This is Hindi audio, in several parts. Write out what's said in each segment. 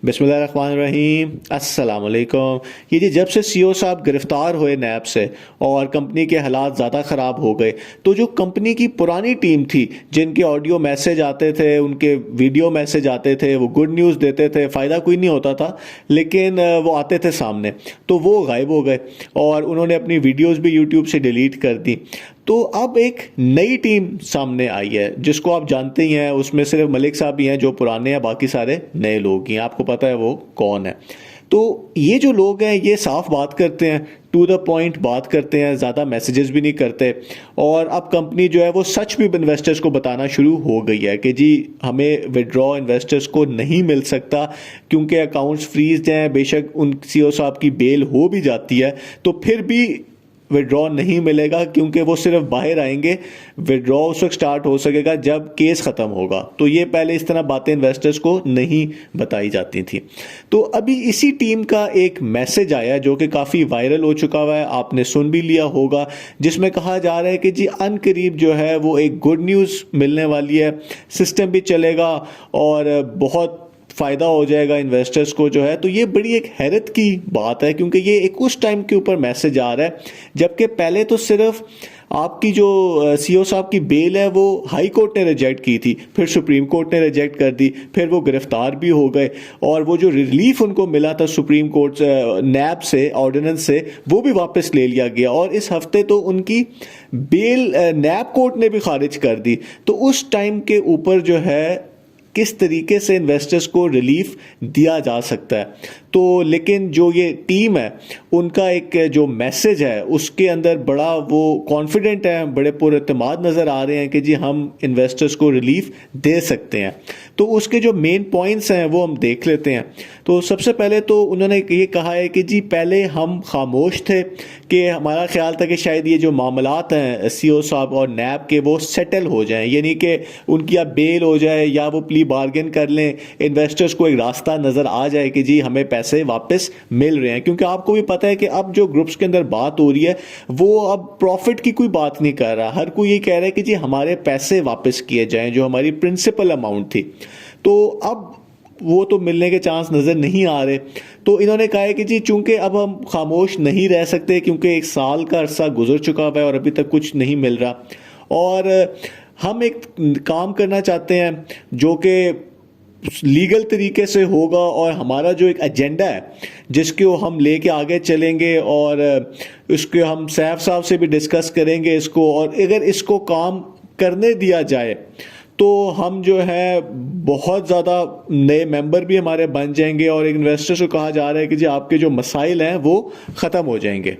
बिस्मिल्लाहिर्रहमानिर्रहीम अस्सलाम वालेकुम। ये जी जब से सीईओ साहब गिरफ्तार हुए नैब से और कंपनी के हालात ज़्यादा ख़राब हो गए, तो जो कंपनी की पुरानी टीम थी, जिनके ऑडियो मैसेज आते थे, उनके वीडियो मैसेज आते थे, वो गुड न्यूज़ देते थे, फ़ायदा कोई नहीं होता था, लेकिन वो आते थे सामने, तो वो गायब हो गए और उन्होंने अपनी वीडियोज़ भी यूट्यूब से डिलीट कर दी। तो अब एक नई टीम सामने आई है जिसको आप जानते ही हैं। उसमें सिर्फ मलिक साहब ही हैं जो पुराने हैं, बाकी सारे नए लोग ही हैं। आपको पता है वो कौन है। तो ये जो लोग हैं ये साफ बात करते हैं, टू द पॉइंट बात करते हैं, ज़्यादा मैसेजेस भी नहीं करते। और अब कंपनी जो है वो सच भी इन्वेस्टर्स को बताना शुरू हो गई है कि जी हमें विड्रॉ इन्वेस्टर्स को नहीं मिल सकता क्योंकि अकाउंट्स फ्रीज हैं। बेशक उन सीईओ साहब की बेल हो भी जाती है तो फिर भी विड्रॉ नहीं मिलेगा, क्योंकि वो सिर्फ बाहर आएंगे। विड्रॉ उस वक्त स्टार्ट हो सकेगा जब केस ख़त्म होगा। तो ये पहले इस तरह बातें इन्वेस्टर्स को नहीं बताई जाती थी। तो अभी इसी टीम का एक मैसेज आया जो कि काफ़ी वायरल हो चुका हुआ है, आपने सुन भी लिया होगा, जिसमें कहा जा रहा है कि जी अनकरीब जो है वो एक गुड न्यूज़ मिलने वाली है, सिस्टम भी चलेगा और बहुत फ़ायदा हो जाएगा इन्वेस्टर्स को जो है। तो ये बड़ी एक हैरत की बात है, क्योंकि ये एक उस टाइम के ऊपर मैसेज आ रहा है जबकि पहले तो सिर्फ आपकी जो सीईओ साहब की बेल है वो हाई कोर्ट ने रिजेक्ट की थी, फिर सुप्रीम कोर्ट ने रिजेक्ट कर दी, फिर वो गिरफ्तार भी हो गए और वो जो रिलीफ उनको मिला था सुप्रीम कोर्ट नैब से, ऑर्डिनेंस से, वो भी वापस ले लिया गया। और इस हफ्ते तो उनकी बेल नैब कोर्ट ने भी खारिज कर दी। तो उस टाइम के ऊपर जो है किस तरीके से इन्वेस्टर्स को रिलीफ दिया जा सकता है। तो लेकिन जो ये टीम है उनका एक जो मैसेज है उसके अंदर बड़ा वो कॉन्फिडेंट है, बड़े पुरएतमाद नज़र आ रहे हैं कि जी हम इन्वेस्टर्स को रिलीफ दे सकते हैं। तो उसके जो मेन पॉइंट्स हैं वो हम देख लेते हैं। तो सबसे पहले तो उन्होंने ये कहा है कि जी पहले हम खामोश थे कि हमारा ख्याल था कि शायद ये जो मामलात हैं सीईओ साहब और नैब के वो सेटल हो जाएं, यानी कि उनकी या बेल हो जाए या वो प्ली बार्गेन कर लें, इन्वेस्टर्स को एक रास्ता नज़र आ जाए कि जी हमें पैसे वापस मिल रहे हैं। क्योंकि आपको भी पता है कि अब जो ग्रुप्स के अंदर बात हो रही है वो अब प्रॉफिट की कोई बात नहीं कर रहा, हर कोई ये कह रहा है कि जी हमारे पैसे वापस किए जाएं जो हमारी प्रिंसिपल अमाउंट थी। तो अब वो तो मिलने के चांस नज़र नहीं आ रहे। तो इन्होंने कहा है कि जी चूंकि अब हम खामोश नहीं रह सकते क्योंकि एक साल का अरसा गुजर चुका है और अभी तक कुछ नहीं मिल रहा, और हम एक काम करना चाहते हैं जो कि लीगल तरीके से होगा और हमारा जो एक एजेंडा है जिसको हम लेके आगे चलेंगे और इसको हम सैफ साहब से भी डिस्कस करेंगे इसको, और अगर इसको काम करने दिया जाए तो हम जो है बहुत ज़्यादा नए मेंबर भी हमारे बन जाएंगे और इन्वेस्टर्स को कहा जा रहा है कि जी आपके जो मसाइल हैं वो ख़त्म हो जाएंगे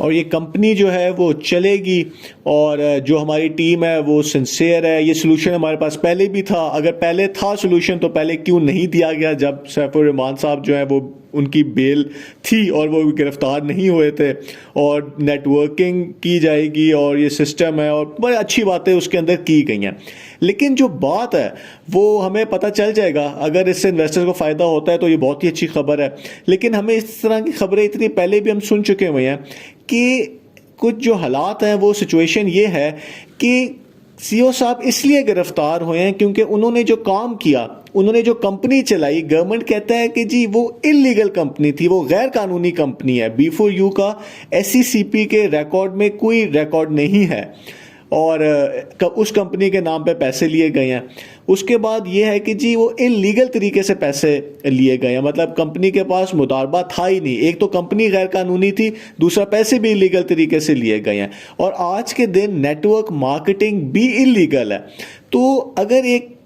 और ये कंपनी जो है वो चलेगी। और जो हमारी टीम है वो सिंसियर है। ये सोल्यूशन हमारे पास पहले भी था, अगर पहले था सोल्यूशन तो पहले क्यों नहीं दिया गया जब सैफुर रहमान साहब जो है वो उनकी बेल थी और वो गिरफ्तार नहीं हुए थे। और नेटवर्किंग की जाएगी और ये सिस्टम है और बड़ी अच्छी बातें उसके अंदर की गई हैं। लेकिन जो बात है वो हमें पता चल जाएगा, अगर इससे इन्वेस्टर्स को फ़ायदा होता है तो ये बहुत ही अच्छी खबर है। लेकिन हमें इस तरह की खबरें इतनी पहले भी हम सुन चुके हुए हैं कि कुछ जो हालात हैं वो सिचुएशन ये है कि सीईओ साहब इसलिए गिरफ्तार हुए हैं क्योंकि उन्होंने जो काम किया, उन्होंने जो कंपनी चलाई, गवर्नमेंट कहता है कि जी वो इलीगल कंपनी थी, वो गैर कानूनी कंपनी है। B4U का SECP के रिकॉर्ड में कोई रिकॉर्ड नहीं है और उस कंपनी के नाम पे पैसे लिए गए हैं। उसके बाद ये है कि जी वो इलीगल तरीके से पैसे लिए गए हैं, मतलब कंपनी के पास मुदारबा था ही नहीं। एक तो कंपनी गैर कानूनी थी, दूसरा पैसे भी इलीगल तरीके से लिए गए हैं और आज के दिन नेटवर्क मार्केटिंग भी इलीगल है। तो अगर एक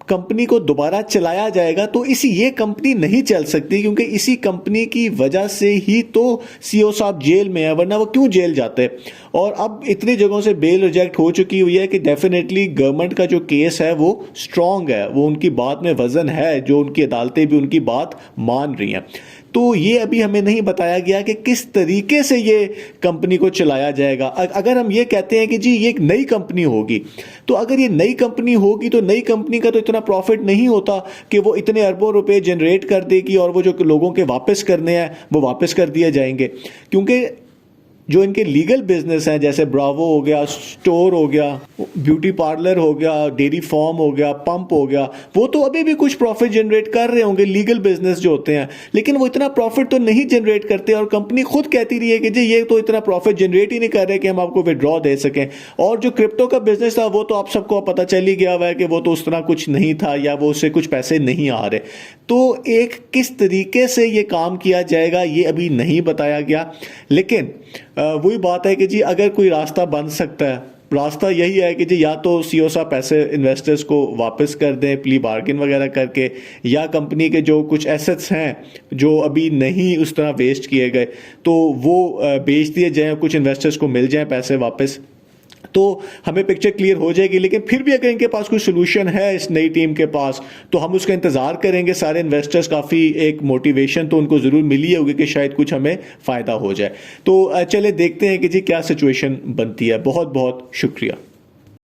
कंपनी को दोबारा चलाया जाएगा तो ये कंपनी नहीं चल सकती, क्योंकि इसी कंपनी की वजह से ही तो सीईओ साहब जेल में है, वरना वो क्यों जेल जाते। और अब इतनी जगहों से बेल रिजेक्ट हो चुकी हुई है कि डेफिनेटली गवर्नमेंट का जो केस है वो स्ट्रांग है, वो उनकी बात में वजन है, जो उनकी अदालतें भी उनकी बात मान रही हैं। तो ये अभी हमें नहीं बताया गया कि किस तरीके से ये कंपनी को चलाया जाएगा। अगर हम ये कहते हैं कि जी ये एक नई कंपनी होगी, तो अगर ये नई कंपनी होगी तो नई कंपनी का तो इतना प्रॉफिट नहीं होता कि वो इतने अरबों रुपए जनरेट कर देगी और वो जो लोगों के वापस करने हैं वो वापस कर दिए जाएंगे। क्योंकि जो इनके लीगल बिजनेस हैं जैसे ब्रावो हो गया, स्टोर हो गया, ब्यूटी पार्लर हो गया, डेयरी फार्म हो गया, पंप हो गया, वो तो अभी भी कुछ प्रॉफिट जनरेट कर रहे होंगे लीगल बिजनेस जो होते हैं, लेकिन वो इतना प्रॉफिट तो नहीं जनरेट करते और कंपनी खुद कहती रही है कि जी ये तो इतना प्रॉफिट जनरेट ही नहीं कर रहे कि हम आपको विड्रॉ दे सकें। और जो क्रिप्टो का बिजनेस था वो तो आप सबको पता चल ही गया हुआ है कि वो तो उस तरह कुछ नहीं था या वो उससे कुछ पैसे नहीं आ रहे। तो एक किस तरीके से ये काम किया जाएगा ये अभी नहीं बताया गया, लेकिन वही बात है कि जी अगर कोई रास्ता बन सकता है, रास्ता यही है कि जी या तो सीईओ साहब पैसे इन्वेस्टर्स को वापस कर दें प्ली बार्गेन वगैरह करके, या कंपनी के जो कुछ एसेट्स हैं जो अभी नहीं उस तरह वेस्ट किए गए तो वो बेच दिए जाएं, कुछ इन्वेस्टर्स को मिल जाएं पैसे वापस, तो हमें पिक्चर क्लियर हो जाएगी। लेकिन फिर भी अगर इनके पास कोई सोल्यूशन है इस नई टीम के पास तो हम उसका इंतजार करेंगे। सारे इन्वेस्टर्स काफ़ी एक मोटिवेशन तो उनको ज़रूर मिली होगी कि शायद कुछ हमें फ़ायदा हो जाए। तो चले देखते हैं कि जी क्या सिचुएशन बनती है। बहुत बहुत शुक्रिया।